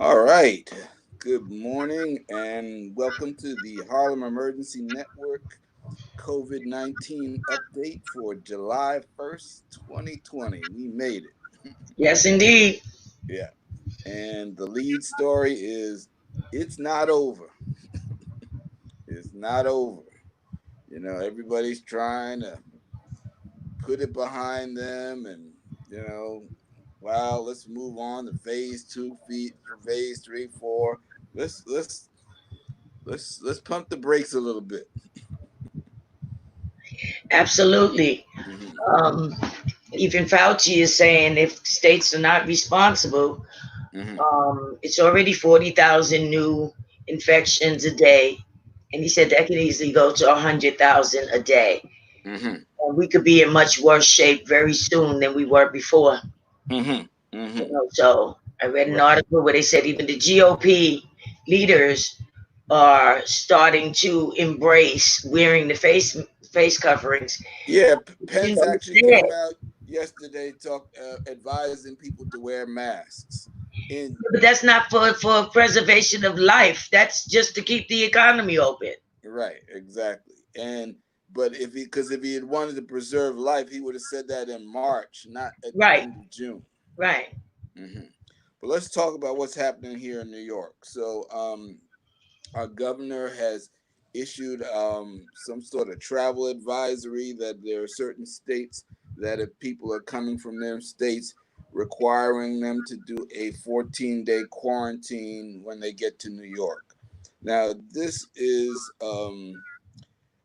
All right. Good morning and welcome to the Harlem Emergency Network COVID-19 update for July 1st, 2020. We made it. Yes, indeed. Yeah. And the lead story is it's not over. It's not over. Everybody's trying to put it behind them and, you know, wow, let's move on to phase two, phase three, four. Let's let's let's pump the brakes a little bit. Absolutely. Hmm. Um, Even Fauci is saying if states are not responsible, Hmm. it's already 40,000 new infections a day. And he said that could easily go to 100,000 a day. Hmm. And we could be in much worse shape very soon than we were before. Hmm. Hmm. So I read an Right. article where they said even the GOP leaders are starting to embrace wearing the face coverings. Yeah, You Pence know, actually he said, came out yesterday advising people to wear masks. In but that's not for preservation of life. That's just to keep the economy open. Right, exactly. And but if he had wanted to preserve life, he would have said that in March, not at the Right, end of June. right. Hmm. But let's talk about what's happening here in New York. So, our governor has issued some sort of travel advisory that there are certain states that if people are coming from their states, requiring them to do a 14-day quarantine when they get to New York. Now, this is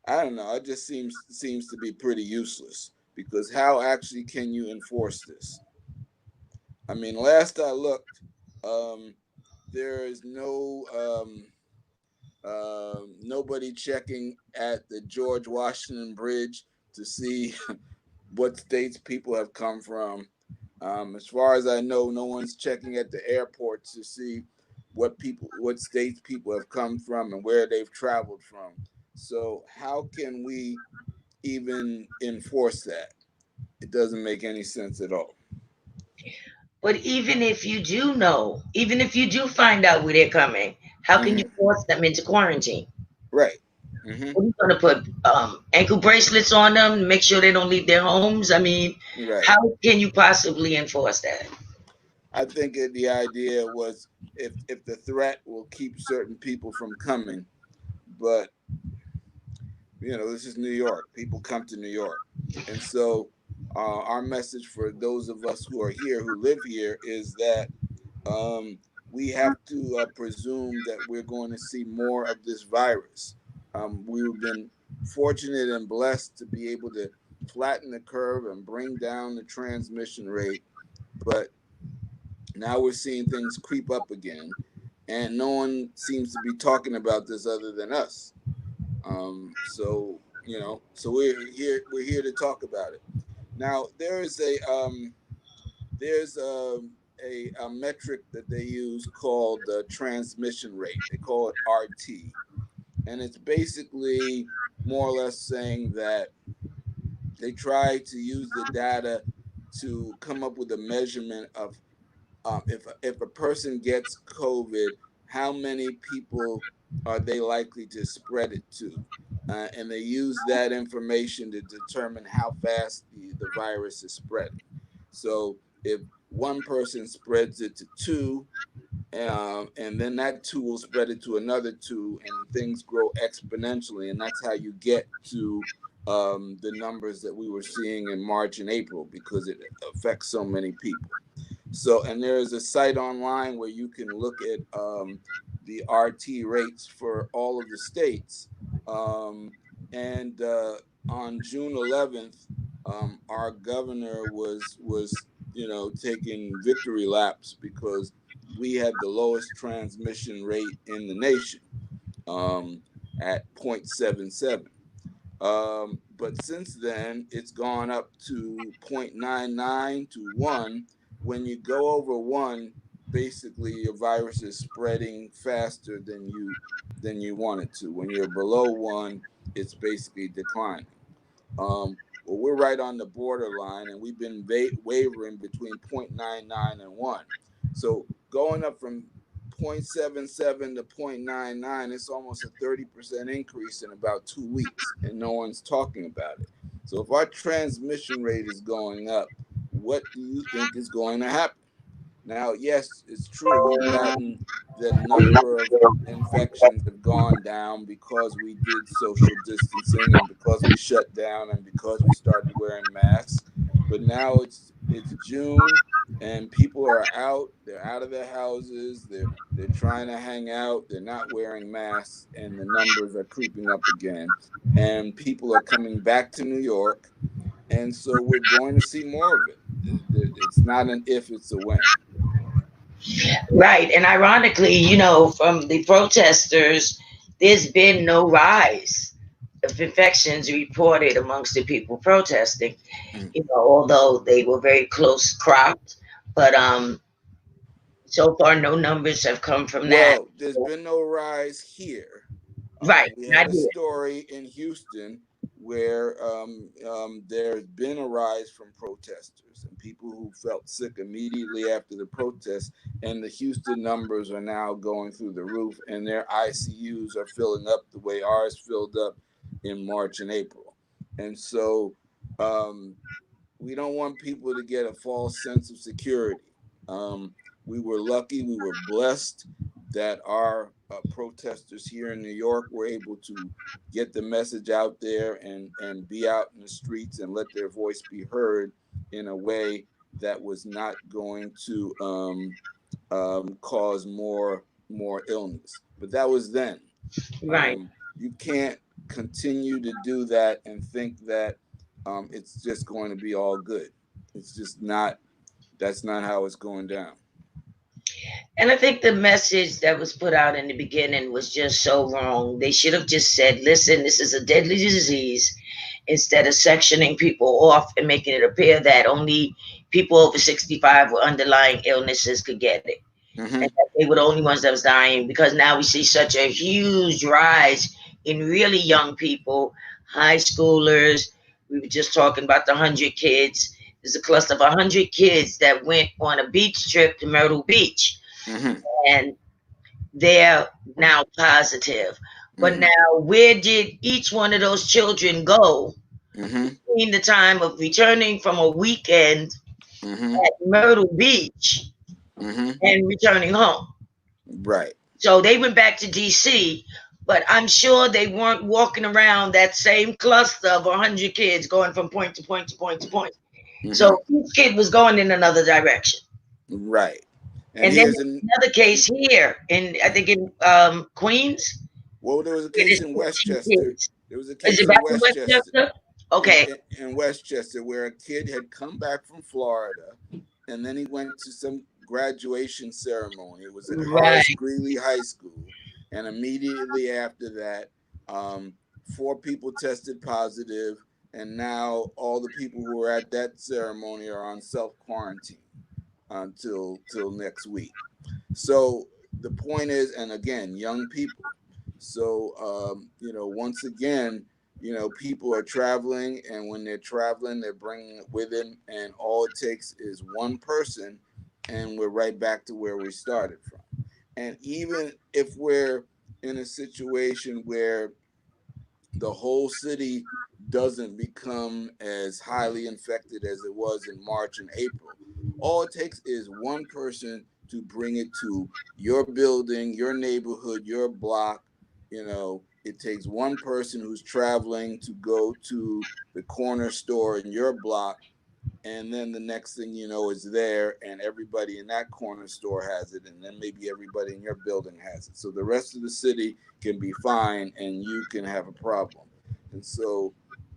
I don't know. It just seems to be pretty useless because how actually can you enforce this? I mean, last I looked, um, there is nobody checking at the George Washington Bridge to see what states people have come from. As far as I know, no one's checking at the airports to see what states people have come from and where they've traveled from. So how can we even enforce that? It doesn't make any sense at all. But even if you do know, even if you do find out where they're coming, how can you Hmm. force them into quarantine? Right. Hmm. What are you going to put ankle bracelets on them to make sure they don't leave their homes? I mean, Right. how can you possibly enforce that? The idea was if the threat will keep certain people from coming, but this is New York. People come to New York, and so our message for those of us who are here, who live here, is that um, we have to presume that we're going to see more of this virus. We've been fortunate and blessed to be able to flatten the curve and bring down the transmission rate, but now we're seeing things creep up again, and no one seems to be talking about this other than us. So we're here. We're here to talk about it. Now there's a metric that they use called the transmission rate. They call it RT, and it's basically more or less saying that they try to use the data to come up with a measurement of if a person gets COVID, how many people are they likely to spread it to? And they use that information to determine how fast the virus is spreading. So if one person spreads it to two, and then that two will spread it to another two, and things grow exponentially, and that's how you get to the numbers that we were seeing in March and April because it affects so many people. So, and there is a site online where you can look at the RT rates for all of the states. Um, and on June 11th, our governor was taking victory laps because we had the lowest transmission rate in the nation um, at 0.77. But since then, it's gone up to 0.99 to 1. When you go over 1, basically your virus is spreading faster than you want it to. When you're below 1, it's basically declining. Well, we're right on the borderline, and we've been wavering between 0.99 and 1. So going up from 0.77 to 0.99, it's almost a 30% increase in about 2 weeks, and no one's talking about it. So if our transmission rate is going up, what do you think is going to happen? Now, yes, it's true. We've gotten the number of infections have gone down because we did social distancing and because we shut down and because we started wearing masks. But now it's June and people are out. They're out of their houses. They're trying to hang out. They're not wearing masks, and the numbers are creeping up again. And people are coming back to New York, and so we're going to see more of it. It's not an if, it's a when. Right. And ironically, from the protesters, there's been no rise of infections reported amongst the people protesting, Mm. although they were very close cropped. But so far, no numbers have come from that. Well, there's been no rise here. Right. We had Not a here. story in Houston where there's been a rise from protesters and people who felt sick immediately after the protest, and the Houston numbers are now going through the roof, and their ICUs are filling up the way ours filled up in March and April. And so um, we don't want people to get a false sense of security. Um, we were lucky, we were blessed that our protesters here in New York were able to get the message out there and be out in the streets and let their voice be heard in a way that was not going to cause more illness. But that was then. Right. You can't continue to do that and think that it's just going to be all good. It's just not. That's not how it's going down. And I think the message that was put out in the beginning was just so wrong. They should have just said, listen, this is a deadly disease, instead of sectioning people off and making it appear that only people over 65 with underlying illnesses could get it. Mm-hmm. And that they were the only ones that was dying, because now we see such a huge rise in really young people, high schoolers. We were just talking about the 100 kids. There's a cluster of 100 kids that went on a beach trip to Myrtle Beach, Mm-hmm. and they're now positive. But Mm-hmm. now, where did each one of those children go Mm-hmm. between the time of returning from a weekend Mm-hmm. at Myrtle Beach Mm-hmm. and returning home? Right. So they went back to DC, but I'm sure they weren't walking around that same cluster of 100 kids going from point to point to point to point. Mm-hmm. So each kid was going in another direction. Right. And And then here's another case here I think in Queens. well, there was a It case is in 14 Westchester. kids. There was a Is case it in back in Westchester. Westchester? Okay. In Westchester, where a kid had come back from Florida, and then he went to some graduation ceremony. It was at Horace Right. Greeley High School, and immediately after that, 4 people tested positive, and now all the people who were at that ceremony are on self quarantine until till next week. So the point is, and again, young people. So once again, people are traveling, and when they're traveling, they're bringing it with them, and all it takes is one person, and we're right back to where we started from. And even if we're in a situation where the whole city doesn't become as highly infected as it was in March and April, all it takes is one person to bring it to your building, your neighborhood, your block. It takes one person who's traveling to go to the corner store in your block, and then the next thing you know is there, and everybody in that corner store has it, and then maybe everybody in your building has it. So the rest of the city can be fine, and you can have a problem. And so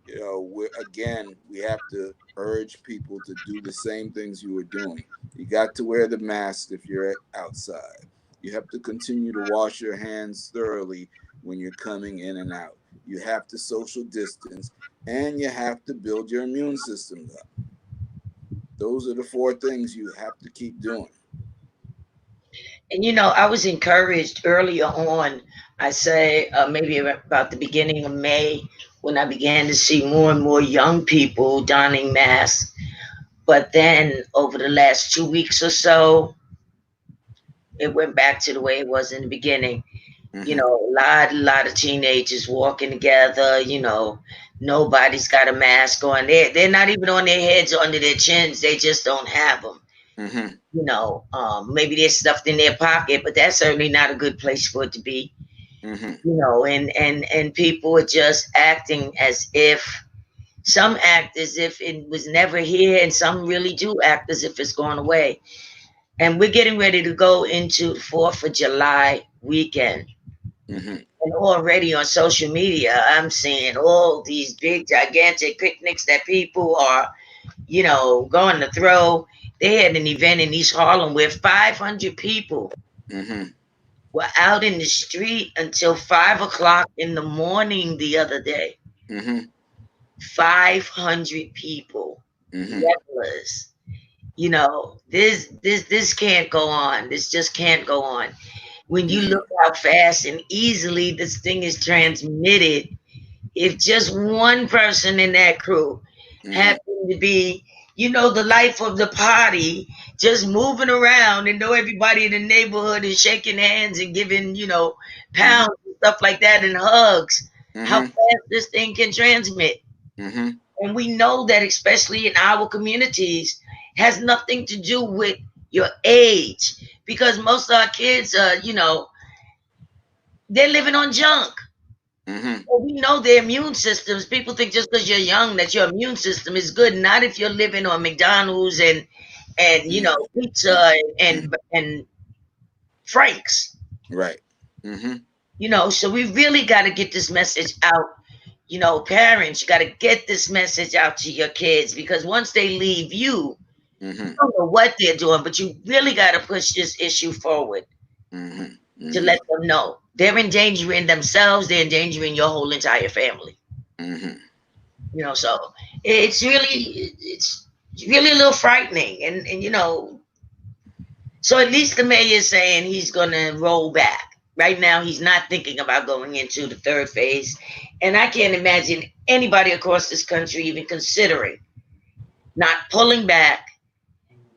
we have to urge people to do the same things you were doing. You got to wear the mask if you're outside. You have to continue to wash your hands thoroughly when you're coming in and out. You have to social distance, and you have to build your immune system up. Those are the 4 things you have to keep doing. And I was encouraged earlier on. I say maybe about the beginning of May, when I began to see more and more young people donning masks. But then over the last 2 weeks or so, it went back to the way it was in the beginning. You Mm-hmm. know, a lot of teenagers walking together. You know, nobody's got a mask on. They're not even on their heads or under their chins. They just don't have them. Mm-hmm. You know, maybe they're stuffed in their pocket, but that's certainly not a good place for it to be. Mm-hmm. You know, and people are just acting as if, some act as if it was never here, and some really do act as if it's gone away. And we're getting ready to go into the 4th of July weekend. Mm-hmm. And already on social media, I'm seeing all these big, gigantic picnics that people are, you know, going to throw. They had an event in East Harlem where 500 people Mm-hmm. were out in the street until 5 o'clock in the morning the other day. Mm-hmm. 500 people, Mm-hmm. regulars. You know, this can't go on. This just can't go on. When you Mm-hmm. look how fast and easily this thing is transmitted, if just one person in that crew Mm-hmm. happened to be, you know, the life of the party, just moving around and know everybody in the neighborhood is shaking hands and giving, you know, Mm-hmm. pounds and stuff like that and hugs, how Mm-hmm. fast this thing can transmit. Mm-hmm. And we know that, especially in our communities, has nothing to do with your age, because most of our kids are, you know, they're living on junk. Mm-hmm. Well, we know their immune systems. People think just because you're young that your immune system is good. Not if you're living on McDonald's and you know, pizza and Franks. Right. Mm-hmm. You know, so we really got to get this message out. You know, parents, you got to get this message out to your kids, because once they leave you, you Mm-hmm. don't know what they're doing, but you really got to push this issue forward Mm-hmm. to Mm-hmm. let them know they're endangering themselves, they're endangering your whole entire family. Mm-hmm. You know, so it's really a little frightening, and you know, so at least the mayor is saying he's going to roll back. Right now, he's not thinking about going into the third phase, and I can't imagine anybody across this country even considering not pulling back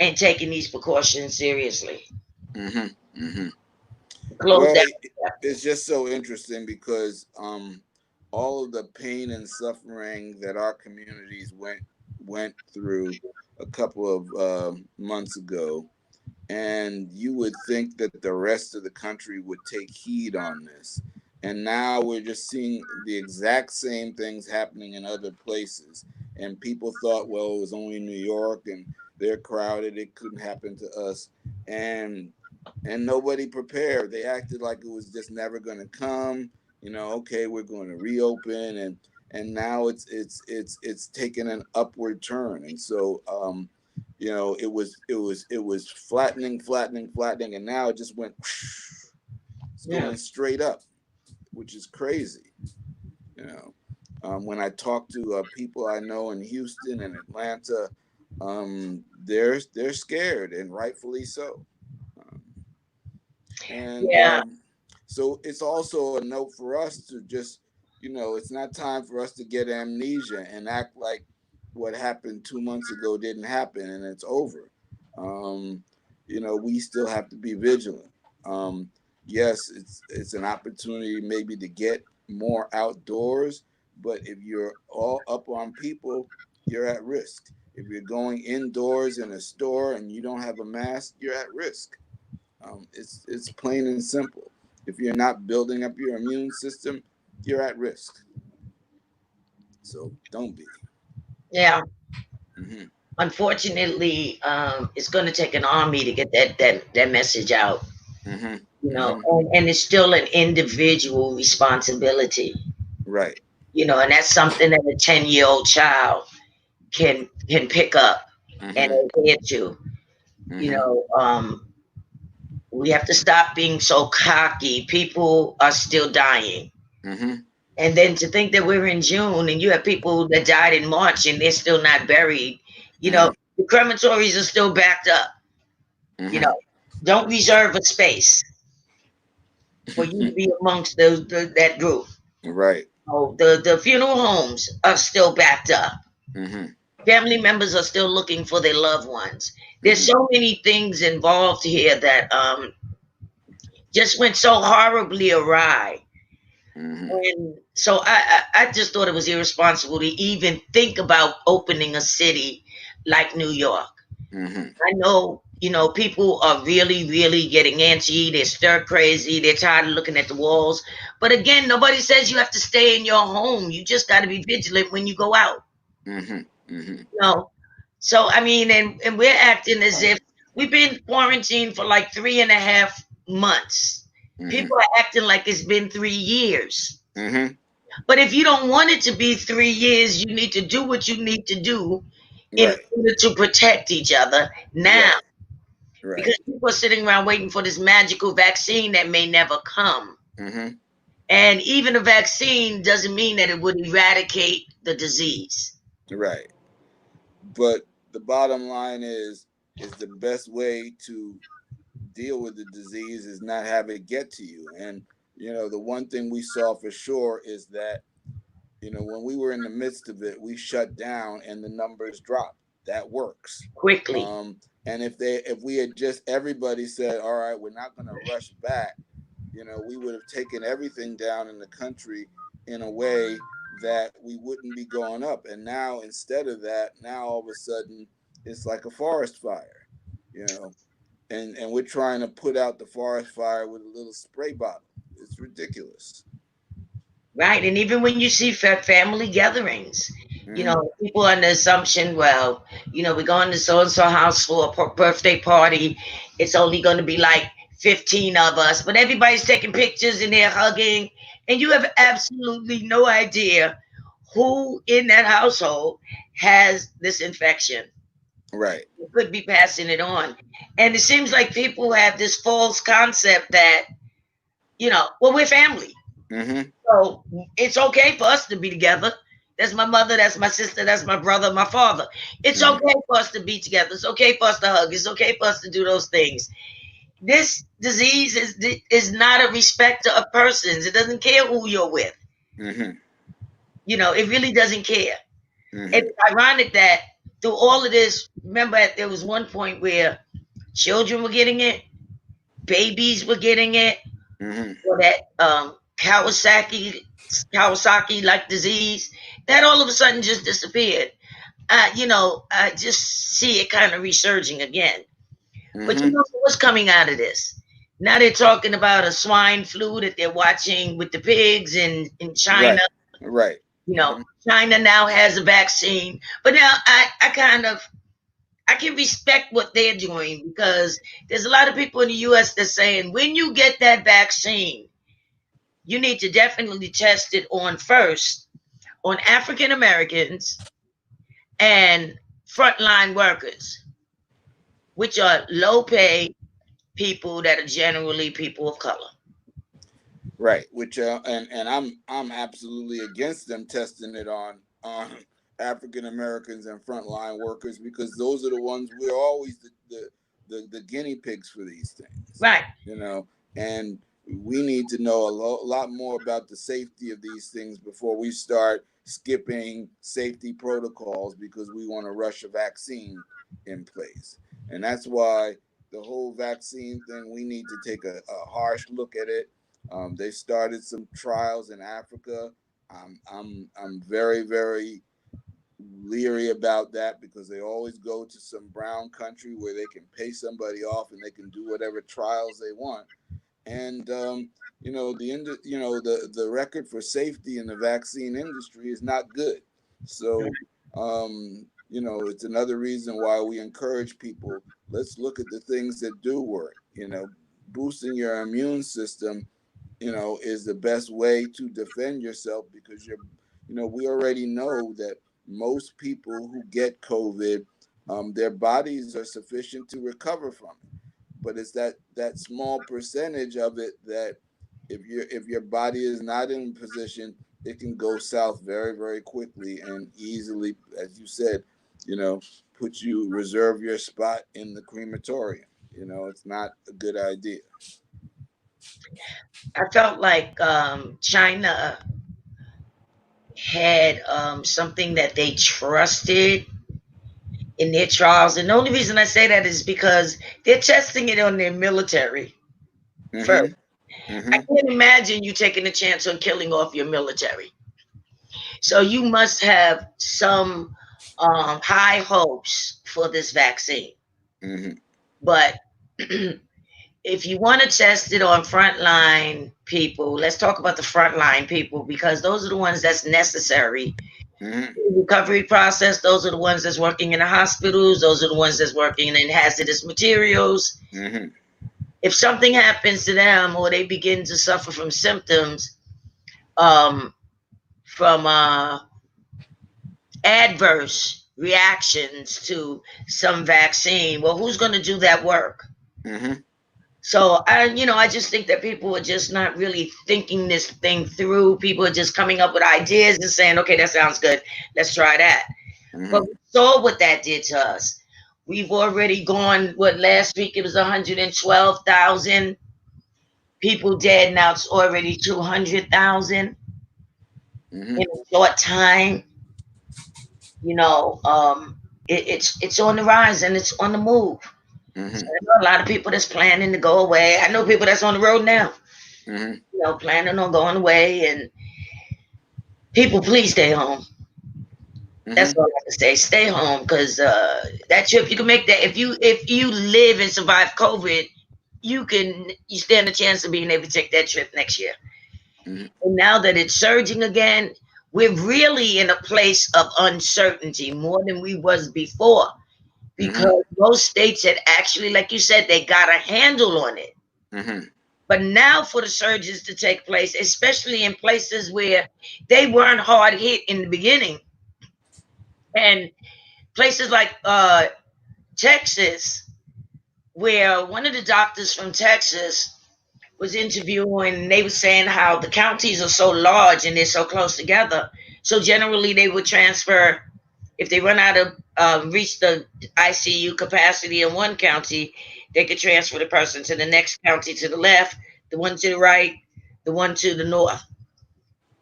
and taking these precautions seriously. Mm-hmm. Mm-hmm. Close Well, that. it's just so interesting because all of the pain and suffering that our communities went through a couple of months ago, and you would think that the rest of the country would take heed on this. And now we're just seeing the exact same things happening in other places. And people thought, well, it was only New York and they're crowded, it couldn't happen to us. And nobody prepared. They acted like it was just never going to come. You know, okay, we're going to reopen, and now it's taken an upward turn. And so you know, it was flattening, and now it just went. It's Yeah. going straight up, which is crazy. You know, when I talk to people I know in Houston and Atlanta, they're scared, and rightfully so. Um, and Yeah. so it's also a note for us to just, you know, it's not time for us to get amnesia and act like what happened 2 months ago didn't happen and it's over. um, you know, we still have to be vigilant. Yes, it's an opportunity maybe to get more outdoors, but if you're all up on people, you're at risk. If you're going indoors in a store and you don't have a mask, you're at risk. It's plain and simple. If you're not building up your immune system, you're at risk. So don't be. Yeah. Hmm. Unfortunately, it's going to take an army to get that message out. Hmm. You know, Hmm. and it's still an individual responsibility. Right. You know, and that's something that a 10-year-old child can pick up and Hmm. adhere to. You Hmm. know, we have to stop being so cocky. People are still dying. Hmm. And then to think that we're in June and you have people that died in March and they're still not buried, you know, Hmm. the crematories are still backed up. You Hmm. know, don't reserve a space for you to be amongst that group. Right. Oh, the funeral homes are still backed up. Hmm. Family members are still looking for their loved ones. There's Hmm. so many things involved here that just went so horribly awry. Mm-hmm. And so I just thought it was irresponsible to even think about opening a city like New York. Mm-hmm. I know, people are really, really getting antsy. They're stir crazy. They're tired of looking at the walls. But again, nobody says you have to stay in your home. You just got to be vigilant when you go out. Mm-hmm. Mm-hmm. No. So, I mean, and we're acting as if we've been quarantined for like 3.5 months. Mm-hmm. People are acting like it's been 3 years. Mm-hmm. But if you don't want it to be 3 years, you need to do what you need to do in Right. order to protect each other now. Right. Because Right. people are sitting around waiting for this magical vaccine that may never come. Mm-hmm. And even a vaccine doesn't mean that it would eradicate the disease. Right. But the bottom line is the best way to deal with the disease is not have it get to you. And the one thing we saw for sure is that when we were in the midst of it, we shut down and the numbers dropped. That works. Quickly. And if we had just everybody said, all right, we're not going to rush back, we would have taken everything down in the country in a way that we wouldn't be going up. And now instead of that, now all of a sudden it's like a forest fire, you know, and we're trying to put out the forest fire with a little spray bottle. It's ridiculous. Right. And even when you see family gatherings, Mm-hmm. people on the assumption, well, we're going to so and so house for a birthday party. It's only going to be like 15 of us, but everybody's taking pictures and they're hugging. And you have absolutely no idea who in that household has this infection. Right. You could be passing it on. And it seems like people have this false concept that, well, we're family. Mm-hmm. So it's okay for us to be together. That's my mother, that's my sister, that's my brother, my father. It's Mm-hmm. okay for us to be together. It's okay for us to hug. It's okay for us to do those things. This disease is not a respecter of persons. It doesn't care who you're with. Mm-hmm. It really doesn't care. Mm-hmm. It's ironic that through all of this, remember there was one point where children were getting it, babies were getting it, Mm-hmm. or that Kawasaki like disease, that all of a sudden just disappeared. I just see it kind of resurging again. But Mm-hmm. what's coming out of this? Now they're talking about a swine flu that they're watching with the pigs in China. Right. Right. You know, Mm-hmm. China now has a vaccine. But now I can respect what they're doing because there's a lot of people in the US that's saying when you get that vaccine, you need to definitely test it on first on African Americans and frontline workers, which are low paid people that are generally people of color. Right, which and I'm absolutely against them testing it on African Americans and frontline workers because those are the ones we're always the guinea pigs for these things, Right. you know, and we need to know lot more about the safety of these things before we start skipping safety protocols because we want to rush a vaccine in place, and that's why the whole vaccine thing we need to take a harsh look at it. They started some trials in Africa. I'm very very leery about that because they always go to some brown country where they can pay somebody off and they can do whatever trials they want. And the record for safety in the vaccine industry is not good. So it's another reason why we encourage people. Let's look at the things that do work. Boosting your immune system is the best way to defend yourself because we already know that most people who get COVID, their bodies are sufficient to recover from it. But it's that small percentage of it that if your body is not in position, it can go south very, very quickly and easily, as you said, you know, reserve your spot in the crematorium. It's not a good idea. I felt like China had something that they trusted in their trials. And the only reason I say that is because they're testing it on their military Mm-hmm. first. I Mm-hmm. can't imagine you taking a chance on killing off your military. So you must have some high hopes for this vaccine. Mm-hmm. But if you want to test it on frontline people, let's talk about the frontline people because those are the ones that's necessary. Mm-hmm. The recovery process, those are the ones that's working in the hospitals, those are the ones that's working in hazardous materials. Mm-hmm. If something happens to them or they begin to suffer from symptoms, um, from adverse reactions to some vaccine, well, who's going to do that work? Mm-hmm. So I just think that people are just not really thinking this thing through. People are just coming up with ideas and saying, "Okay, that sounds good. Let's try that." But Mm-hmm. we saw what that did to us. We've already gone. What last week it was 112,000 people dead. Now it's already 200,000 Mm-hmm. in a short time. You know, it's on the rise and it's on the move. So Mm-hmm. I know a lot of people that's planning to go away. I know people that's on the road now, Mm-hmm. planning on going away. And people, please stay home. That's Mm-hmm. all I have to say. Stay home because that trip you can make that if you live and survive COVID, you stand a chance of being able to take that trip next year. Mm-hmm. And now that it's surging again, we're really in a place of uncertainty more than we was before Mm-hmm. because most states had actually, like you said, they got a handle on it. Mm-hmm. But now for the surges to take place, especially in places where they weren't hard hit in the beginning, and places like Texas, where one of the doctors from Texas was interviewing, and they were saying how the counties are so large and they're so close together. So generally, they would transfer if they run out of reach the ICU capacity in one county, they could transfer the person to the next county to the left, the one to the right, the one to the north.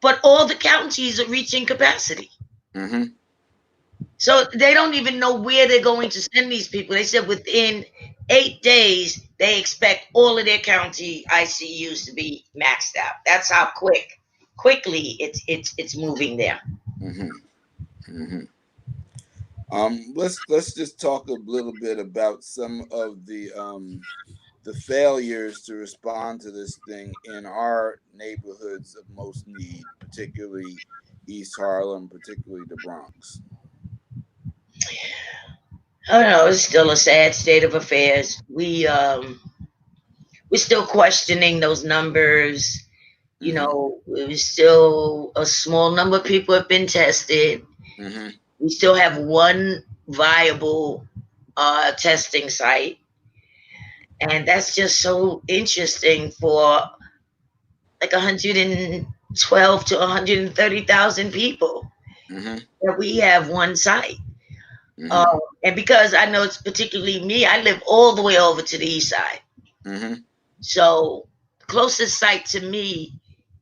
But all the counties are reaching capacity. Mm-hmm. So they don't even know where they're going to send these people. They said within 8 days, they expect all of their county ICUs to be maxed out. That's how quickly it's moving there. Mm-hmm. Mm-hmm. Let's just talk a little bit about some of the failures to respond to this thing in our neighborhoods of most need, particularly East Harlem, particularly the Bronx. I don't know. It's still a sad state of affairs. We're still questioning those numbers. Mm-hmm. It was still a small number of people have been tested. Mm-hmm. We still have one viable testing site, and that's just so interesting for like 112 to 130,000 people Mm-hmm. that we have one site. Uh, Mm-hmm. and because I know it's particularly me, I live all the way over to the east side. Mm-hmm. So the closest site to me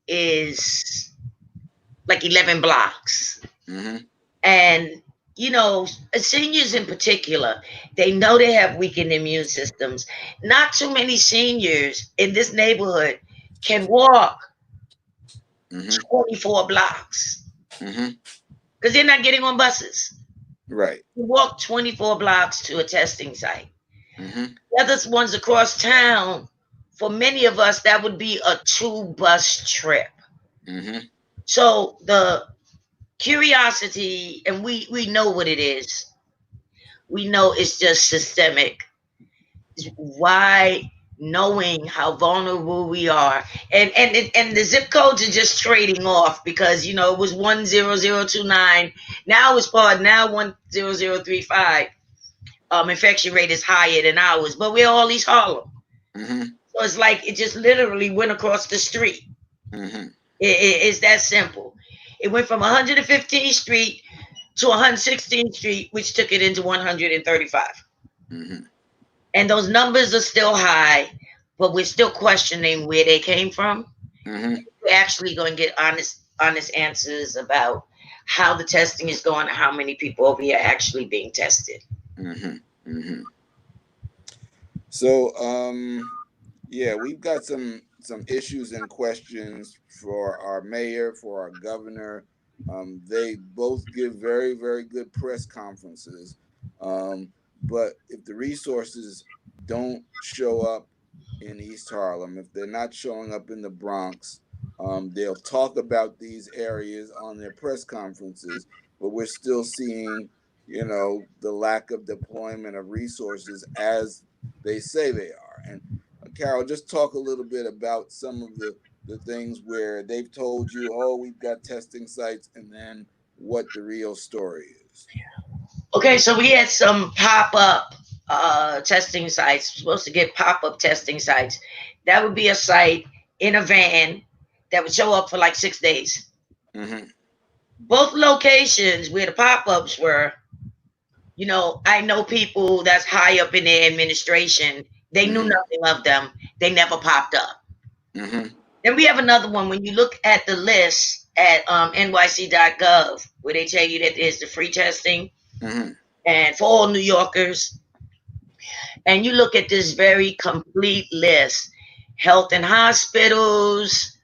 is like 11 blocks. Mm-hmm. And, seniors in particular, they know they have weakened immune systems. Not too many seniors in this neighborhood can walk Mm-hmm. 24 blocks Mm-hmm. because they're not getting on buses. Right. You walk 24 blocks to a testing site. Mm-hmm. The other ones across town, for many of us, that would be a 2 bus trip. Mm-hmm. So the curiosity, and we know what it is. We know it's just systemic. Why, knowing how vulnerable we are, and the zip codes are just trading off because it was 10029. Now it's part now 10035. Infection rate is higher than ours, but we're all East Harlem. Mm-hmm. So it's like it just literally went across the street. Mm-hmm. It's that simple. It went from 115th Street to 116th Street, which took it into 135. Mm-hmm. And those numbers are still high, but we're still questioning where they came from. Mm-hmm. We're actually going to get honest answers about how the testing is going and how many people over here are actually being tested. Mm-hmm. Mm-hmm. So, yeah, we've got some some issues and questions for our mayor, for our governor. They both give very, very good press conferences. Um, but if the resources don't show up in East Harlem, if they're not showing up in the Bronx, they'll talk about these areas on their press conferences, but we're still seeing, the lack of deployment of resources as they say they are. And Carol, just talk a little bit about some of the things where they've told you, oh, we've got testing sites, and then what the real story is. Okay, so we had some pop up testing sites. We're supposed to get pop up testing sites. That would be a site in a van that would show up for like 6 days. Mm-hmm. Both locations where the pop ups were, I know people that's high up in their administration. They knew Mm-hmm. nothing of them. They never popped up. Mm-hmm. Then we have another one. When you look at the list at nyc.gov, where they tell you that there's the free testing Mm-hmm. and for all New Yorkers, and you look at this very complete list, health and hospitals,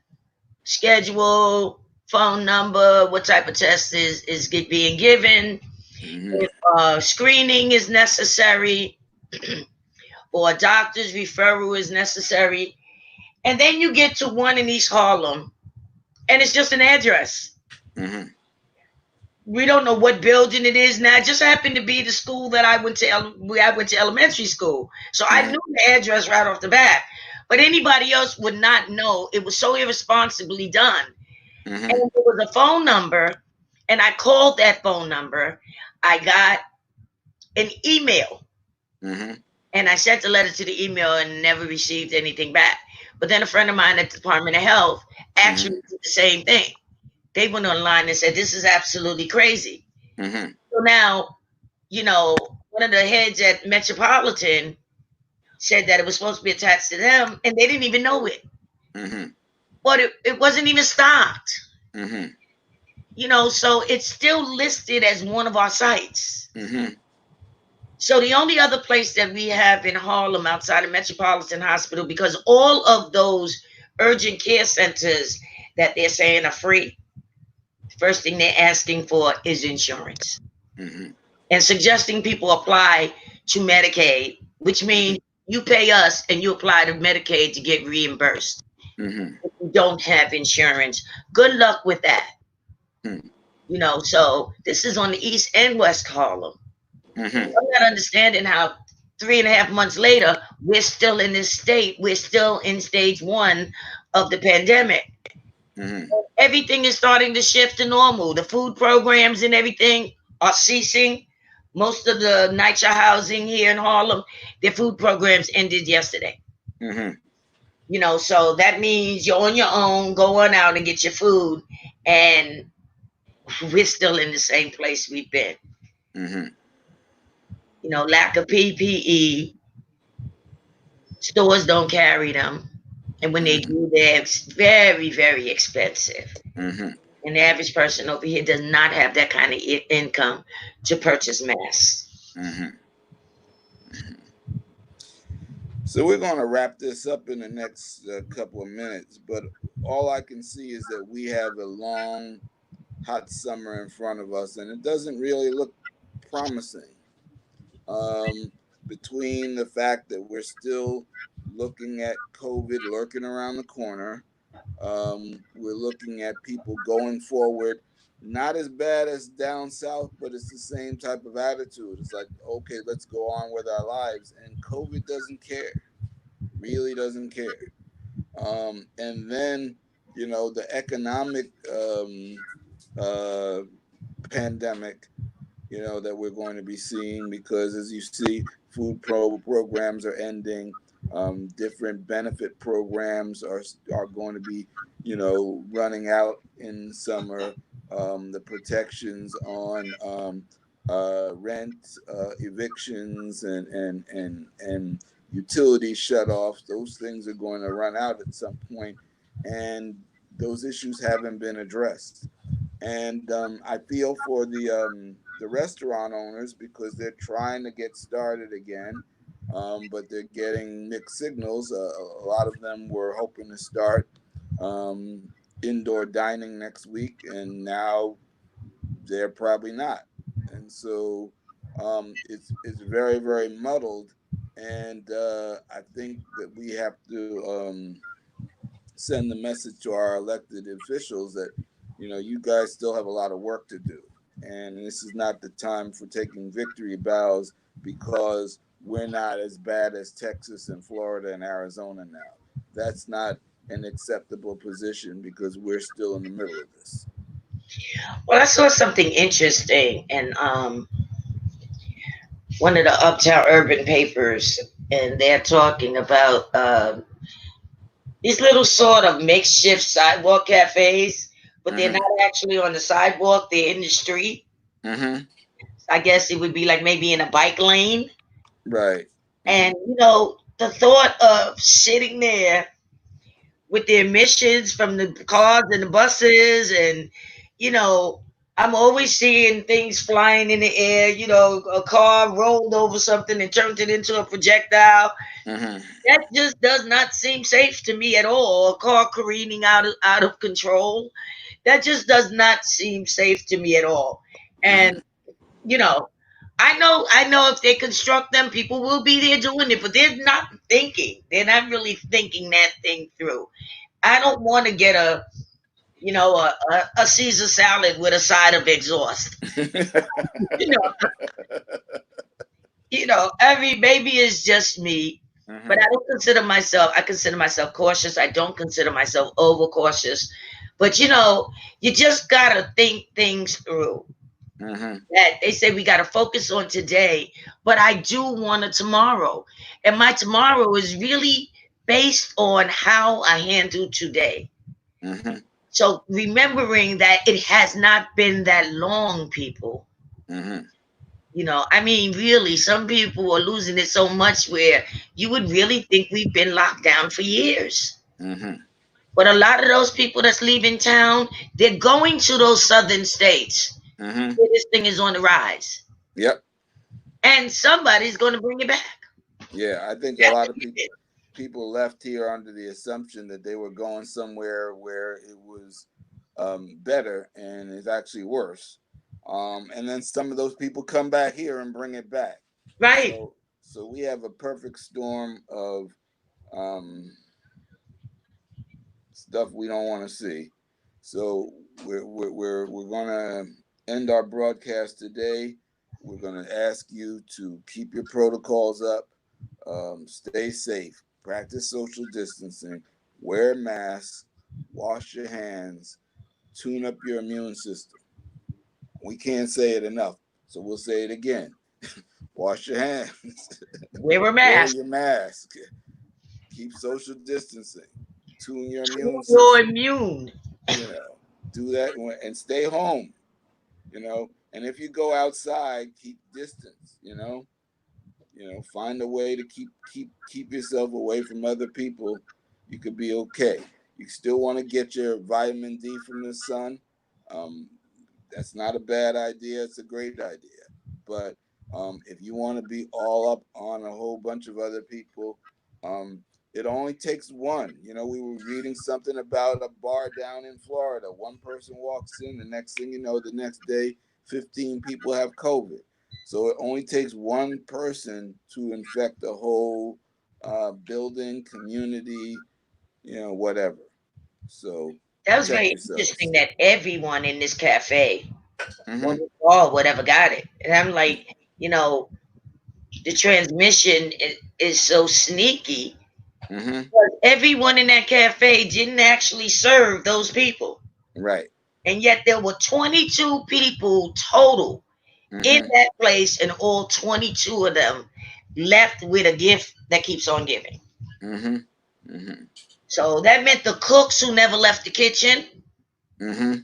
schedule, phone number, what type of test is being given, Mm-hmm. if screening is necessary, or a doctor's referral is necessary. And then you get to one in East Harlem, and it's just an address. Mm-hmm. We don't know what building it is now. It just happened to be the school that I went to. I went to elementary school, so I Mm-hmm. knew the address right off the bat. But anybody else would not know. It was so irresponsibly done. Mm-hmm. And there was a phone number, and I called that phone number. I got an email, Mm-hmm. and I sent the letter to the email and never received anything back. But then a friend of mine at the Department of Health Mm-hmm. actually did the same thing. They went online and said, this is absolutely crazy. Mm-hmm. So now, one of the heads at Metropolitan said that it was supposed to be attached to them, and they didn't even know it. Mm-hmm. But it wasn't even stocked. Mm-hmm. So it's still listed as one of our sites. Mm-hmm. So the only other place that we have in Harlem outside of Metropolitan Hospital, because all of those urgent care centers that they're saying are free, first thing they're asking for is insurance Mm-hmm. and suggesting people apply to Medicaid, which means you pay us and you apply to Medicaid to get reimbursed. Mm-hmm. If you don't have insurance, good luck with that. So this is on the East and West Harlem. Mm-hmm. I'm not understanding how 3.5 months later, we're still in this state. We're still in stage one of the pandemic. Mm-hmm. Everything is starting to shift to normal. The food programs and everything are ceasing. Most of the NYCHA housing here in Harlem, their food programs ended yesterday. Mm-hmm. So that means you're on your own, go on out and get your food. And we're still in the same place we've been. Mm-hmm. Lack of PPE, stores don't carry them. And when they do, they're very, very expensive. Mm-hmm. And the average person over here does not have that kind of income to purchase masks. Mm-hmm. So we're going to wrap this up in the next couple of minutes, but all I can see is that we have a long, hot summer in front of us, and it doesn't really look promising. Between the fact that we're still looking at COVID lurking around the corner, we're looking at people going forward, not as bad as down south, but it's the same type of attitude. It's like, okay, let's go on with our lives, and COVID doesn't care, really doesn't care. And then, the economic uh, pandemic, that we're going to be seeing, because as you see, programs are ending. Different benefit programs are going to be, running out in summer. The protections on rent, evictions, and utility shutoffs, those things are going to run out at some point, and those issues haven't been addressed. And I feel for the restaurant owners, because they're trying to get started again. but they're getting mixed signals. A lot of them were hoping to start indoor dining next week, and now they're probably not. And so it's very very muddled, and I think that we have to send the message to our elected officials that you guys still have a lot of work to do, and this is not the time for taking victory bows because we're not as bad as Texas and Florida and Arizona now. That's not an acceptable position because we're still in the middle of this. Well, I saw something interesting in one of the Uptown Urban papers, and they're talking about these little sort of makeshift sidewalk cafes, but they're Mm-hmm. not actually on the sidewalk, they're in the street. Mm-hmm. I guess it would be like maybe in a bike lane. Right. Mm-hmm. And, the thought of sitting there with the emissions from the cars and the buses, and, you know, I'm always seeing things flying in the air. A car rolled over something and turned it into a projectile. Mm-hmm. That just does not seem safe to me at all. A car careening out of control. That just does not seem safe to me at all. Mm-hmm. And you know, I know if they construct them, people will be there doing it, but they're not thinking. They're not really thinking that thing through. I don't want to get a Caesar salad with a side of exhaust. You know, I mean, maybe it's just me, but Mm-hmm. I consider myself cautious. I don't consider myself overcautious. But you just gotta think things through. Mm-hmm. That they say we gotta focus on today, but I do want a tomorrow. And my tomorrow is really based on how I handle today. Mm-hmm. So remembering that it has not been that long, people. Mm-hmm. I mean, really, some people are losing it so much where you would really think we've been locked down for years. Mm-hmm. But a lot of those people that's leaving town, they're going to those southern states Mm-hmm. where this thing is on the rise. Yep. And somebody's going to bring it back. Yeah, I think a That's lot of what people it is. people left here under the assumption that they were going somewhere where it was better, and it's actually worse. And then some of those people come back here and bring it back. Right. So we have a perfect storm of um, stuff we don't want to see. So we're gonna end our broadcast today. We're gonna ask you to keep your protocols up, stay safe, practice social distancing, wear masks, wash your hands, tune up your immune system. We can't say it enough, so we'll say it again. Wash your hands, Wear a wear mask. your mask, keep social distancing, tune your immune You're system. immune. Do that and stay home. And if you go outside, keep distance. Find a way to keep yourself away from other people. You could be okay. You still want to get your vitamin D from the sun. um, that's not a bad idea. It's a great idea. But if you want to be all up on a whole bunch of other people, um, it only takes one. We were reading something about a bar down in Florida. One person walks in, the next thing you know, the next day, 15 people have COVID. So it only takes one person to infect a whole building, community, whatever. So That was protect very interesting yourselves. that everyone in this cafe or Mm-hmm. this bar, whatever, got it. And I'm like, the transmission is so sneaky Mm-hmm. because everyone in that cafe didn't actually serve those people. Right. And yet there were 22 people total in Mm-hmm. that place, and all 22 of them left with a gift that keeps on giving. Mm-hmm. Mm-hmm. So that meant the cooks who never left the kitchen, Mm-hmm.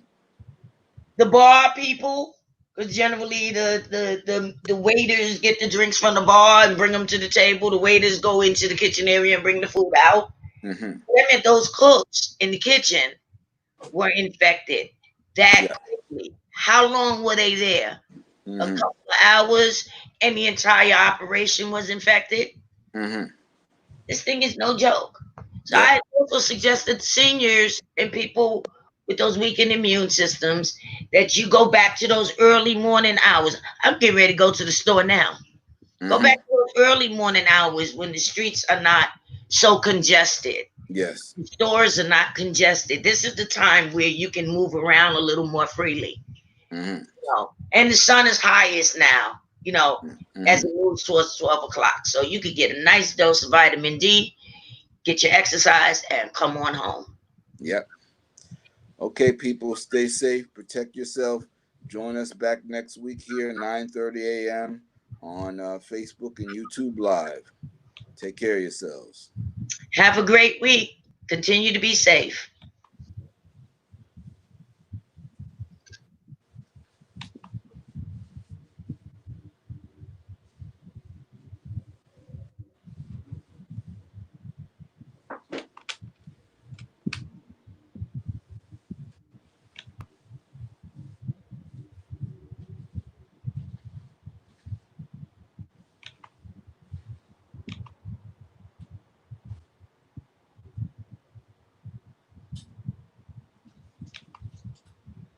the bar people, because generally the waiters get the drinks from the bar and bring them to the table. The waiters go into the kitchen area and bring the food out. Mm-hmm. That meant those cooks in the kitchen were infected that Yeah. quickly. How long were they there? A Mm-hmm. couple of hours, and the entire operation was infected. Mm-hmm. This thing is no joke. So Yep. I also suggested seniors and people with those weakened immune systems that you go back to those early morning hours. I'm getting ready to go to the store now. Go back Mm-hmm. to those early morning hours when the streets are not so congested. Yes. The stores are not congested. This is the time where you can move around a little more freely. Mm-hmm. And the sun is highest now, as Mm-hmm. it moves towards 12 o'clock. So you could get a nice dose of vitamin D, get your exercise, and come on home. Yep. Okay, people, stay safe, protect yourself. Join us back next week here, 9:30 a.m. on Facebook and YouTube Live. Take care of yourselves. Have a great week. Continue to be safe.